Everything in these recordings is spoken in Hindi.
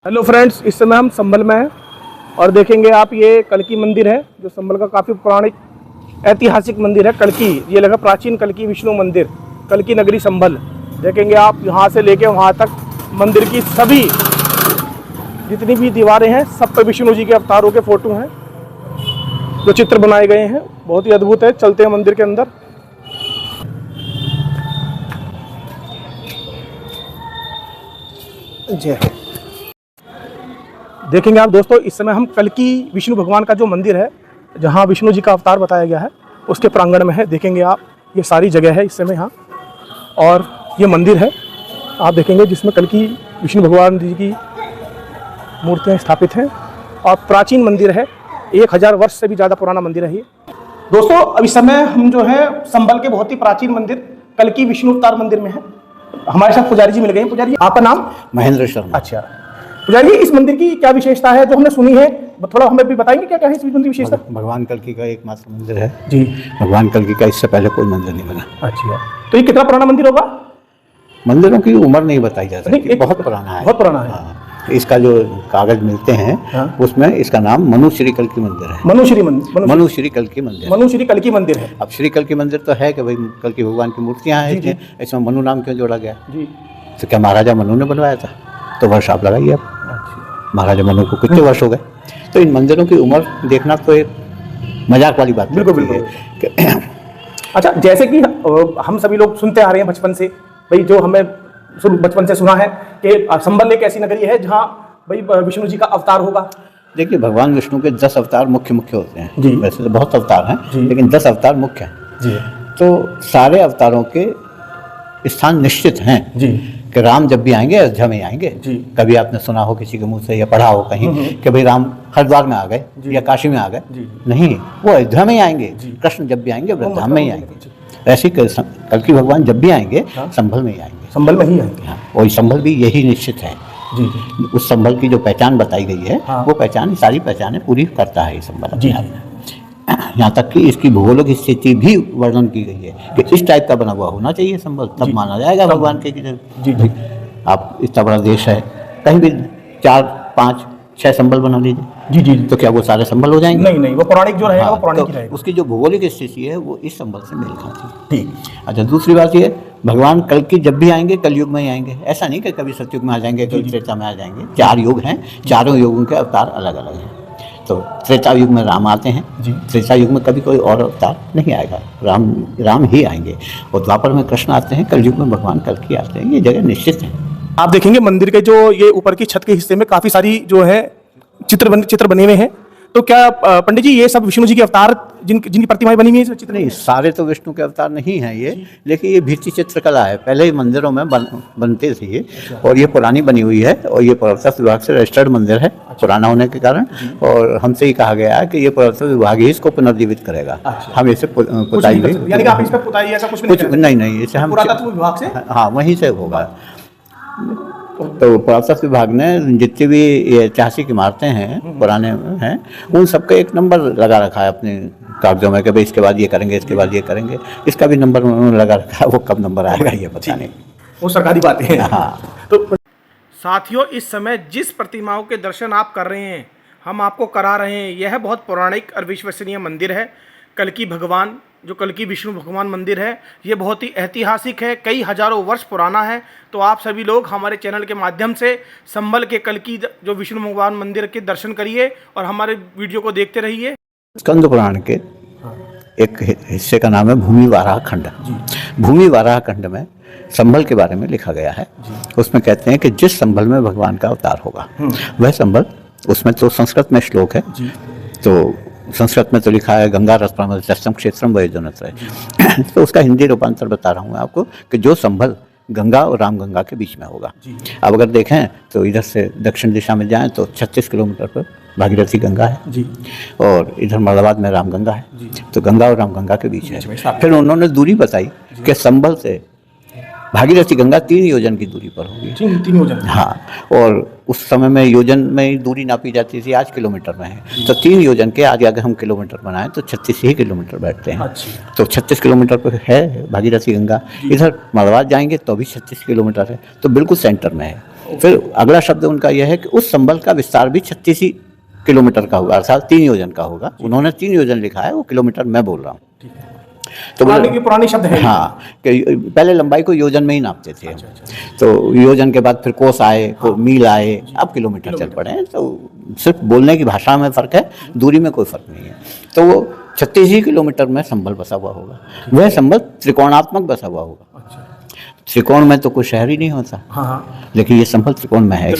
हेलो फ्रेंड्स, इस समय हम संभल में हैं और देखेंगे आप ये कल्की मंदिर है जो संभल का काफ़ी पौराणिक ऐतिहासिक मंदिर है। कल्की, ये लगा प्राचीन कल्की विष्णु मंदिर, कल्की नगरी संभल। देखेंगे आप यहाँ से लेके वहाँ तक मंदिर की सभी जितनी भी दीवारें हैं सब पे विष्णु जी के अवतारों के फोटो हैं जो चित्र बनाए गए हैं। बहुत ही अद्भुत है। चलते हैं मंदिर के अंदर। जय देखेंगे आप दोस्तों, इस समय हम कल्की विष्णु भगवान का जो मंदिर है जहाँ विष्णु जी का अवतार बताया गया है उसके प्रांगण में है। देखेंगे आप, ये सारी जगह है इस समय यहाँ, और ये मंदिर है आप देखेंगे जिसमें कल्की विष्णु भगवान जी की मूर्तियाँ स्थापित हैं और प्राचीन मंदिर है। 1000 वर्ष से भी ज़्यादा पुराना मंदिर है ये दोस्तों। अब इस समय हम जो है संभल के बहुत ही प्राचीन मंदिर कल्की विष्णु अवतार मंदिर में है। हमारे साथ पुजारी जी मिल गए। पुजारी जी, आपका नाम? महेंद्र शर्मा। अच्छा पुजारी जी, इस मंदिर की क्या विशेषता है जो हमने सुनी है, थोड़ा हमें भी बताएंगे क्या क्या है इस मंदिर की विशेषता? भगवान कल्की का एकमात्र मंदिर है जी। भगवान कल्की का इससे पहले कोई मंदिर नहीं बना। अच्छा, तो ये कितना पुराना मंदिर होगा? मंदिरों की उम्र नहीं बताई जा सकती, बहुत पुराना है। बहुत पुराना है। हाँ। इसका जो कागज मिलते हैं हाँ। उसमें इसका नाम मनुश्री कल्की मंदिर है। मनुश्री मंदिर, मनुश्री कल्की मंदिर, मनुश्री कल्की मंदिर है। अब श्री कल्की मंदिर तो है कि भाई कल्की भगवान की मूर्तियाँ हैं, इसमें मनु नाम क्यों जोड़ा गया? जी। तो क्या महाराजा मनु ने बनवाया था? तो वर्ष आप लगाइए। आप महाराजा मनु को कितने वर्ष हो गए? तो इन मंदिरों की उम्र देखना तो एक मजाक वाली बात। बिल्कुल बिल्कुल। अच्छा, जैसे कि हम सभी लोग सुनते आ रहे हैं बचपन से, भाई जो हमें बचपन से सुना है कि संभल एक ऐसी नगरी है जहाँ भाई विष्णु जी का अवतार होगा। देखिए, भगवान विष्णु के 10 अवतार मुख्य होते हैं जी। वैसे तो बहुत अवतार हैं लेकिन 10 अवतार मुख्य हैं जी। तो सारे अवतारों के स्थान निश्चित हैं जी। कि राम जब भी आएंगे अयोध्या में आएंगे जी। कभी आपने सुना हो किसी के मुंह से या पढ़ा हो कहीं कि भाई राम हरिद्वार में आ गए या काशी में आ गए? नहीं, वो अयोध्या में ही आएंगे। कृष्ण जब भी आएंगे वृंदावन में ही आएंगे। ऐसे कल्की भगवान जब भी आएंगे संभल में ही आएंगे। संभल में ही आएंगे। हाँ, वही संभल भी यही निश्चित है। जी। उस संभल की जो पहचान बताई गई है वो पहचान, सारी पहचानें पूरी करता है ये संभल। जी। यहाँ तक कि इसकी भूगोलिक स्थिति भी वर्णन की गई है कि इस टाइप का बना हुआ होना चाहिए संभल, तब माना जाएगा भगवान के। जी जी। आप इतना बड़ा देश है, कहीं भी 4, 5, 6 संभल बना लीजिए। जी जी। तो क्या वो सारे संभल हो जाएंगे? नहीं नहीं, वो पौराणिक जो रहेगा वो पौराणिक ही रहेगा। उसकी जो भौगोलिक स्थिति है वो इस संभल से मेल खाती है। ठीक। अच्छा, दूसरी बात ये, भगवान कल्की जब भी आएंगे कलयुग में ही आएंगे। ऐसा नहीं कि कभी सतयुग में आ जाएंगे, कभी त्रेता में आ जाएंगे। 4 युग हैं, चारों युगों के अवतार अलग अलग हैं। तो त्रेता युग में राम आते हैं जी। त्रेता युग में कभी कोई और अवतार नहीं आएगा, राम ही आएंगे। और द्वापर में कृष्ण आते हैं, कलयुग में भगवान कल्की आते हैं। ये जगह निश्चित है। आप देखेंगे मंदिर के जो ये ऊपर की छत के हिस्से में काफी सारी जो है चित्र बने हुए हैं। तो क्या पंडित जी ये सब विष्णु जी के अवतार जिनकी प्रतिमाएं बनी हुई है चित्र? नहीं, सारे तो विष्णु के अवतार नहीं हैं ये, लेकिन ये भित्ति चित्रकला है। पहले ही मंदिरों में बनते थे ये। और ये पुरानी बनी हुई है और ये पुरातत्व विभाग से रजिस्टर्ड मंदिर है पुराना होने के कारण। और हमसे ही कहा गया है कि ये पुरातत्व विभाग ही इसको पुनर्जीवित करेगा। हम इसे पुताई नहीं, इसे हम पुरातत्व विभाग से, हाँ, वहीं से होगा। तो पुरातत्व विभाग ने जितनी भी ये ऐतिहासिक इमारतें हैं पुराने हैं उन सबका एक नंबर लगा रखा है अपने कागजों में कि भाई इसके बाद ये करेंगे, इसके बाद ये करेंगे। इसका भी नंबर उन्होंने लगा रखा है, वो कब नंबर आएगा ये पता नहीं, वो सरकारी बातें हैं। हाँ। तो साथियों, इस समय जिस प्रतिमाओं के दर्शन आप कर रहे हैं, हम आपको करा रहे हैं, यह बहुत पौराणिक और विश्वसनीय मंदिर है कल्की भगवान, जो कल्की विष्णु भगवान मंदिर है। ये बहुत ही ऐतिहासिक है, कई हजारों वर्ष पुराना है। तो आप सभी लोग हमारे चैनल के माध्यम से संभल के कल्की जो विष्णु भगवान मंदिर के दर्शन करिए और हमारे वीडियो को देखते रहिए। स्कंद पुराण के एक हिस्से का नाम है भूमि वाराह खंड। भूमि वाराह खंड में संभल के बारे में लिखा गया है। उसमें कहते हैं कि जिस संभल में भगवान का अवतार होगा वह संभल, उसमें तो संस्कृत में श्लोक है, तो संस्कृत में तो लिखा है गंगा रसम क्षेत्रम वयोजनत है। तो उसका हिंदी रूपांतर बता रहा हूँ आपको कि जो संभल गंगा और रामगंगा के बीच में होगा। अब अगर देखें तो इधर से दक्षिण दिशा में जाएं तो 36 किलोमीटर पर भागीरथी गंगा है जी। और इधर मलाबाद में रामगंगा है जी। तो गंगा और रामगंगा के बीच है। फिर उन्होंने दूरी बताई कि संभल से भागीरथी गंगा 3 योजन की दूरी पर होगी। 3 योजन? हाँ। और उस समय में योजन में दूरी नापी जाती थी, आज किलोमीटर में है। तो 3 योजन के आगे अगर हम किलोमीटर बनाएं तो 36 ही किलोमीटर बैठते हैं। अच्छा। तो 36 किलोमीटर पर है भागीरथी गंगा। इधर मलवाद जाएंगे तो भी 36 किलोमीटर है, तो बिल्कुल सेंटर में है। फिर अगला शब्द उनका यह है कि उस संबल का विस्तार भी 36 किलोमीटर का होगा, अर्थात 3 योजन का होगा। उन्होंने 3 योजन लिखा है, वो किलोमीटर मैं बोल रहा हूँ। तो पुरानी शब्द है। हाँ, कि पहले लंबाई को योजन में ही नापते थे। तो योजन के बाद फिर कोस आए, मील आए, अब किलोमीटर चल पड़े हैं। तो सिर्फ बोलने की भाषा में फ़र्क है, दूरी में कोई फ़र्क नहीं है। तो वो 36 किलोमीटर में संबल बसा हुआ होगा। वह संबल त्रिकोणात्मक बसा हुआ होगा। त्रिकोण में तो कोई शहर ही नहीं होता। हाँ। लेकिन ये संबल त्रिकोण में है।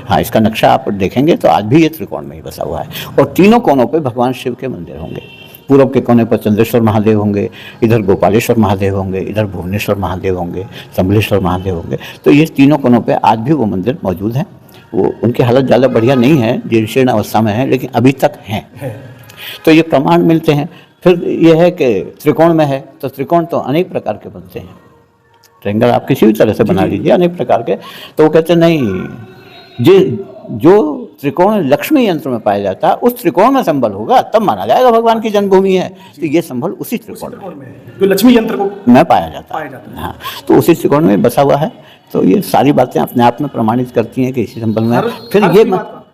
हाँ, इसका नक्शा आप देखेंगे तो आज भी ये त्रिकोण में ही बसा हुआ है। और तीनों कोनों पे भगवान शिव के मंदिर होंगे। पूर्व के कोने पर चंद्रेश्वर महादेव होंगे, इधर गोपालेश्वर महादेव होंगे, इधर भुवनेश्वर महादेव होंगे, संबलेश्वर महादेव होंगे। तो ये तीनों कोनों पे आज भी वो मंदिर मौजूद हैं। वो उनकी हालत ज़्यादा बढ़िया नहीं है, जीर्ण अवस्था में है, लेकिन अभी तक हैं। तो ये प्रमाण मिलते हैं। फिर ये है कि त्रिकोण में है, तो त्रिकोण तो अनेक प्रकार के बनते हैं। ट्रायंगल आप किसी भी तरह से बना लीजिए, अनेक प्रकार के। तो वो कहते नहीं, जो त्रिकोण लक्ष्मी यंत्र में पाया जाता है, उस त्रिकोण में संबल होगा, तब माना जाएगा भगवान की जन्मभूमि है। तो ये संबल उसी त्रिकोण में जो लक्ष्मी यंत्र को में पाया जाता है। हाँ, तो उसी त्रिकोण में बसा हुआ है। तो ये सारी बातें अपने आप में प्रमाणित करती हैं कि इसी संबल में। फिर ये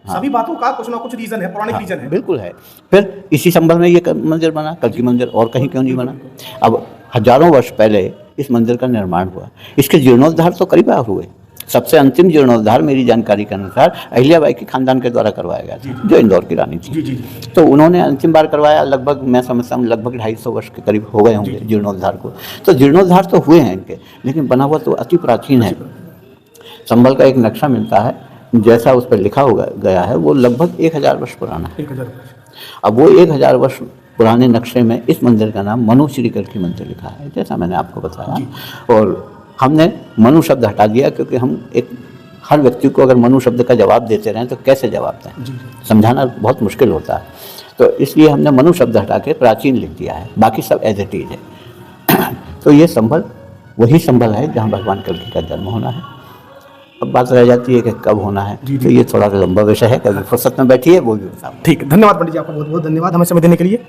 सभी बातों का कुछ ना कुछ रीजन है, पौराणिक रीजन है। बिल्कुल है। फिर इसी संबल में ये मंदिर बना, कल्की मंदिर, और कहीं क्यों नहीं बना। अब हजारों वर्ष पहले इस मंदिर का निर्माण हुआ। इसके जीर्णोद्धार तो करीब हुए। सबसे अंतिम जीर्णोद्धार मेरी जानकारी के अनुसार अहिल्याबाई के खानदान के द्वारा करवाया गया था, जो इंदौर की रानी थी। तो उन्होंने अंतिम बार करवाया, लगभग मैं समझता हूँ लगभग 250 वर्ष के करीब हो गए होंगे जीर्णोद्धार को। तो जीर्णोद्धार तो हुए हैं इनके, लेकिन बना हुआ तो अति प्राचीन है। संबल का एक नक्शा मिलता है, जैसा उस पर लिखा गया है, वो लगभग 1000 वर्ष पुराना है। अब वो 1000 वर्ष पुराने नक्शे में इस मंदिर का नाम मनु श्री कल्की मंदिर लिखा है, जैसा मैंने आपको बताया। और हमने मनु शब्द हटा दिया, क्योंकि हम हर व्यक्ति को अगर मनु शब्द का जवाब देते रहें तो कैसे जवाब दें, समझाना बहुत मुश्किल होता है। तो इसलिए हमने मनु शब्द हटा के प्राचीन लिख दिया है, बाकी सब एज इट इज है। तो ये संबल वही संबल है जहाँ भगवान कल्की का जन्म होना है। अब बात रह जाती है कि कब होना है। तो ये थोड़ा सा लंबा विषय है, कभी फुर्सत में बैठिए वो भी बताओ। ठीक है, धन्यवाद पंडित जी, आपका बहुत बहुत धन्यवाद हमें समय देने के लिए।